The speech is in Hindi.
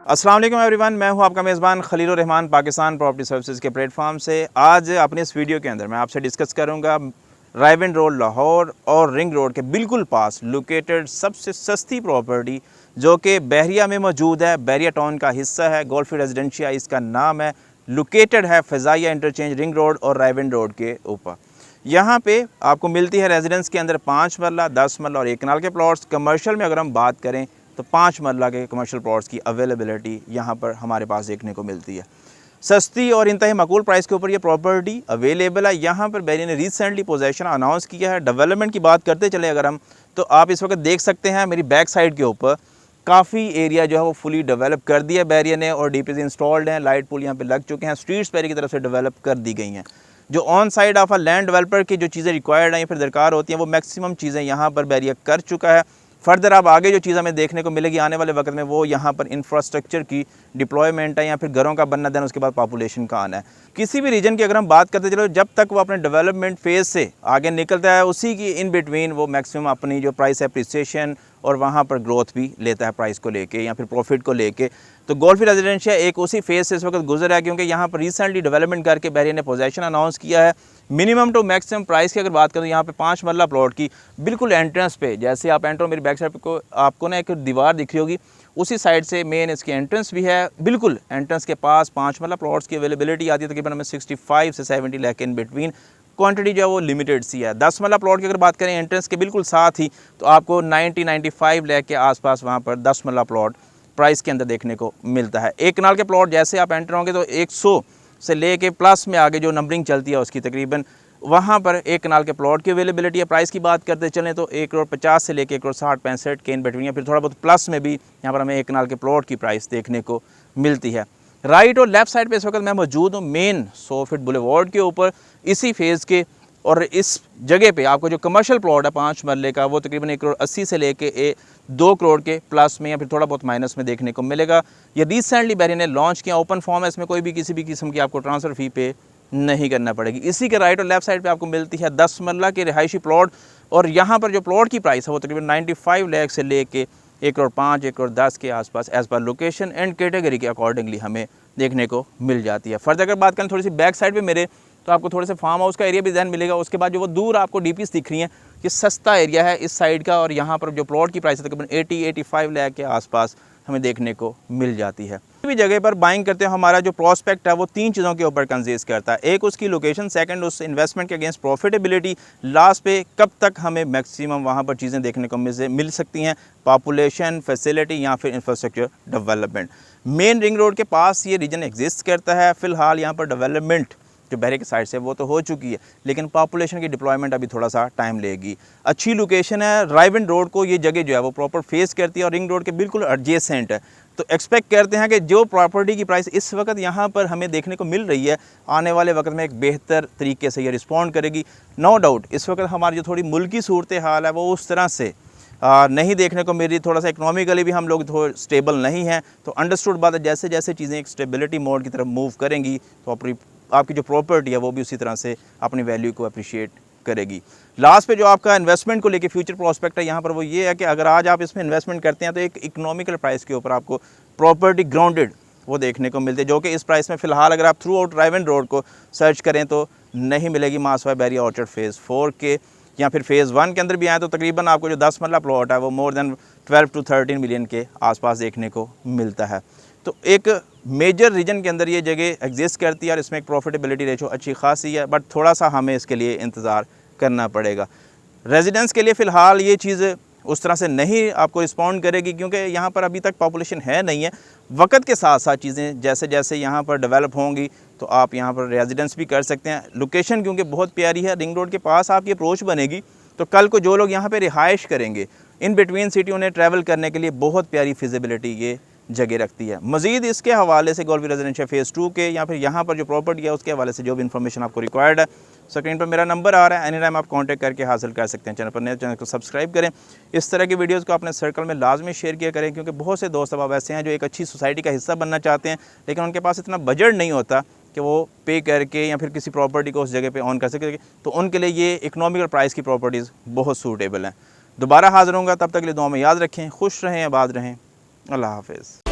अस्सलाम वालेकुम एवरीवन, मैं हूं आपका मेज़बान खलीलुर रहमान पाकिस्तान प्रॉपर्टी सर्विसेज के प्लेटफॉर्म से। आज अपने इस वीडियो के अंदर मैं आपसे डिस्कस करूंगा रायविंड रोड लाहौर और रिंग रोड के बिल्कुल पास लोकेटेड सबसे सस्ती प्रॉपर्टी जो कि बहरिया में मौजूद है। बहरिया टाउन का हिस्सा है, गोल्फी रेजिडेंशिया इसका नाम है। लोकेटेड है फ़ज़ाइया इंटरचेंज रिंग रोड और रायविंड रोड के ऊपर। यहाँ पे आपको मिलती है रेजिडेंस के अंदर 5 मरला, 10 मरला और 1 कनाल के प्लॉट्स। कमर्शियल में अगर हम बात करें तो 5 मरला के कमर्शियल प्लॉट्स की अवेलेबिलिटी यहाँ पर हमारे पास देखने को मिलती है। सस्ती और इंतहाई माकूल प्राइस के ऊपर ये प्रॉपर्टी अवेलेबल है। यहाँ पर बहरिया ने रिसेंटली पोजेसन अनाउंस किया है। डेवलपमेंट की बात करते चले अगर हम, तो आप इस वक्त देख सकते हैं मेरी बैक साइड के ऊपर काफ़ी एरिया जो है वो फुली डेवलप कर दिया है बहरिया ने, और डीपीसी इंस्टॉल्ड हैं, लाइट पुल यहाँ पे लग चुके हैं, स्ट्रीट्स बहरिया की तरफ से डेवलप कर दी गई हैं। जो on side of a land developer की जो चीज़ें रिक्वायर्ड हैं या फिर दरकार होती हैं वो मैक्सिमम चीज़ें यहाँ पर बहरिया कर चुका है। फर्दर अब आगे जो चीज़ हमें देखने को मिलेगी आने वाले वक्त में वो यहाँ पर इंफ्रास्ट्रक्चर की डिप्लॉयमेंट है या फिर घरों का बनना, देन उसके बाद पॉपुलेशन का आना है। किसी भी रीजन की अगर हम बात करते चलो, जब तक वो अपने डेवलपमेंट फेज़ से आगे निकलता है उसी की इन बिटवीन वो मैक्सिमम अपनी जो प्राइस एप्रिसिएशन और वहाँ पर ग्रोथ भी लेता है प्राइस को लेके या फिर प्रॉफिट को लेके। तो गोल्फी रेजिडेंशिया एक उसी फेज़ से इस वक्त गुजर है, क्योंकि यहाँ पर रिसेंटली डेवलपमेंट करके बहरिया ने पोजेसन अनाउंस किया है। मिनिमम टू मैक्सिमम प्राइस की अगर बात करें, यहाँ पे 5 मरला प्लॉट की बिल्कुल एंट्रेंस पे, जैसे आप एंटर, मेरी बैक साइड को आपको ना एक दीवार दिख रही होगी, उसी साइड से मेन इसकी एंट्रेंस भी है। बिल्कुल एंट्रेंस के पास 5 मरला प्लॉट्स की अवेलेबिलिटी आती है तकरीबन हमें 65 से 70 लाख इन बिटवीन। क्वांटिटी जो है वो लिमिटेड सी है। 10 मरला प्लॉट की अगर बात करें एंट्रेंस के बिल्कुल साथ ही, तो आपको 90-95 लाख के आसपास वहाँ पर 10 मरला प्लॉट प्राइस के अंदर देखने को मिलता है। 1 कनाल के प्लॉट जैसे आप एंटर होंगे तो 100 से लेके प्लस में आगे जो नंबरिंग चलती है उसकी तकरीबन वहाँ पर 1 कनाल के प्लॉट की अवेलेबिलिटी है। प्राइस की बात करते चलें तो 1,50 से लेके 1,60-65 के इन बिटवीन, या फिर थोड़ा बहुत प्लस में भी यहाँ पर हमें 1 कनाल के प्लॉट की प्राइस देखने को मिलती है। राइट और लेफ़्ट साइड पे इस वक्त मैं मौजूद हूँ मेन 100 फीट बुलेवार्ड के ऊपर, इसी फेज़ के। और इस जगह पे आपको जो कमर्शियल प्लॉट है 5 मरले का वो तकरीबन 1,80 से लेके 2 करोड़ के प्लस में या फिर थोड़ा बहुत माइनस में देखने को मिलेगा। ये रिसेंटली बहरिया ने लॉन्च किया, ओपन फॉर्म है, इसमें कोई भी किसी भी किस्म की आपको ट्रांसफ़र फ़ी पे नहीं करना पड़ेगी। इसी के राइट और लेफ़्ट साइड पे आपको मिलती है 10 मरला के रिहायशी प्लॉट, और यहाँ पर जो प्लॉट की प्राइस है वो तकरीबन 95 लाख से लेके 1,05, 1,10 के आसपास as per location and category के अकॉर्डिंगली हमें देखने को मिल जाती है। फर्दर अगर बात करें थोड़ी सी बैक साइड पे मेरे, तो आपको थोड़े से फार्म हाउस का एरिया भी ध्यान मिलेगा। उसके बाद जो वो दूर आपको डीपीस दिख रही हैं, ये सस्ता एरिया है इस साइड का, और यहाँ पर जो प्लॉट की प्राइस है तकरीबन 80-85 लाख के आसपास हमें देखने को मिल जाती है। किसी भी जगह पर बाइंग करते हैं हमारा जो प्रॉस्पेक्ट है वो 3 चीज़ों के ऊपर कंसिस्ट करता है। एक उसकी लोकेशन, सेकंड उस इन्वेस्टमेंट के अगेंस्ट प्रॉफिटेबिलिटी, लास्ट पे कब तक हमें मैक्सिमम वहाँ पर चीज़ें देखने को मिल सकती हैं, पॉपुलेशन, फैसिलिटी या फिर infrastructure development. Main ring road के पास ये रीजन एग्जिस्ट करता है। फ़िलहाल यहाँ पर डेवलपमेंट जो बहरे की साइड से वो तो हो चुकी है, लेकिन पॉपुलेशन की डिप्लॉयमेंट अभी थोड़ा सा टाइम लेगी। अच्छी लोकेशन है, रायविंड रोड को ये जगह जो है वो प्रॉपर फेस करती है और रिंग रोड के बिल्कुल एडजेसेंट है। तो एक्सपेक्ट करते हैं कि जो प्रॉपर्टी की प्राइस इस वक्त यहाँ पर हमें देखने को मिल रही है, आने वाले वक्त में एक बेहतर तरीके से ये रिस्पॉन्ड करेगी। नो डाउट इस वक्त हमारी जो थोड़ी मुल्की सूरत हाल है वो उस तरह से नहीं देखने को मिल रही, थोड़ा सा इकोनॉमिकली भी हम लोग थोड़ा स्टेबल नहीं हैं। तो अंडरस्टूड बात है, जैसे जैसे चीज़ें एक स्टेबिलिटी मोड की तरफ मूव करेंगी तो आपकी जो प्रॉपर्टी है वो भी उसी तरह से अपनी वैल्यू को अप्रिशिएट करेगी। लास्ट पे जो आपका इन्वेस्टमेंट को लेके फ्यूचर प्रोस्पेक्ट है यहाँ पर वो ये है कि अगर आज आप इसमें इन्वेस्टमेंट करते हैं तो एक इकोनॉमिकल प्राइस के ऊपर आपको प्रॉपर्टी ग्राउंडेड वो देखने को मिलती है, जो कि इस प्राइस में फ़िलहाल अगर आप थ्रू आउट रायविंड रोड को सर्च करें तो नहीं मिलेगी। मासवा बहरिया ऑर्चर्ड फ़ेज़ 4 के या फिर फ़ेज़ 1 के अंदर भी आए तो तकरीबन आपको जो 10 मरला प्लॉट है वो मोर देन 12 to 13 मिलियन के आसपास देखने को मिलता है। तो एक मेजर रीजन के अंदर ये जगह एग्जिस्ट करती है और इसमें एक प्रॉफिटेबिलिटी रेशो अच्छी खासी है, बट थोड़ा सा हमें इसके लिए इंतज़ार करना पड़ेगा। रेजिडेंस के लिए फ़िलहाल ये चीज़ उस तरह से नहीं आपको रिस्पॉन्ड करेगी, क्योंकि यहाँ पर अभी तक पॉपुलेशन है नहीं है। वक्त के साथ साथ चीज़ें जैसे जैसे यहाँ पर डेवलप होंगी तो आप यहाँ पर रेजिडेंस भी कर सकते हैं। लोकेशन क्योंकि बहुत प्यारी है, रिंग रोड के पास आपकी अप्रोच बनेगी, तो कल को जो लोग यहाँ पर रिहाइश करेंगे इन बिटवीन सिटी उन्हें ट्रैवल करने के लिए बहुत प्यारी फिजिबिलिटी ये जगह रखती है। मज़ीद इसके हवाले से गोल्फी रेजिडेंशिया फ़ेज़ 2 के या फिर यहाँ पर जो प्रॉपर्टी है उसके हवाले से जो भी इन्फॉर्मेशन आपको रिक्वायर्ड है, स्क्रीन पर मेरा नंबर आ रहा है, एनी टाइम आप कांटेक्ट करके हासिल कर सकते हैं। चैनल पर नए, चैनल को सब्सक्राइब करें। इस तरह की वीडियोस को अपने सर्कल में लाजमी शेयर किया करें, क्योंकि बहुत से दोस्त अब ऐसे हैं जो एक अच्छी सोसाइटी का हिस्सा बनना चाहते हैं, लेकिन उनके पास इतना बजट नहीं होता कि वो पे करके या फिर किसी प्रॉपर्टी को उस जगह पर ऑन कर सके। तो उनके लिए ये इकनॉमिकल प्राइस की प्रॉपर्टीज़ बहुत सूटेबल हैं। दोबारा हाज़िर होंगे, तब तक के लिए दुआ में याद रखें, खुश रहें, आबाद रहें। अल्लाह हाफ़िज़।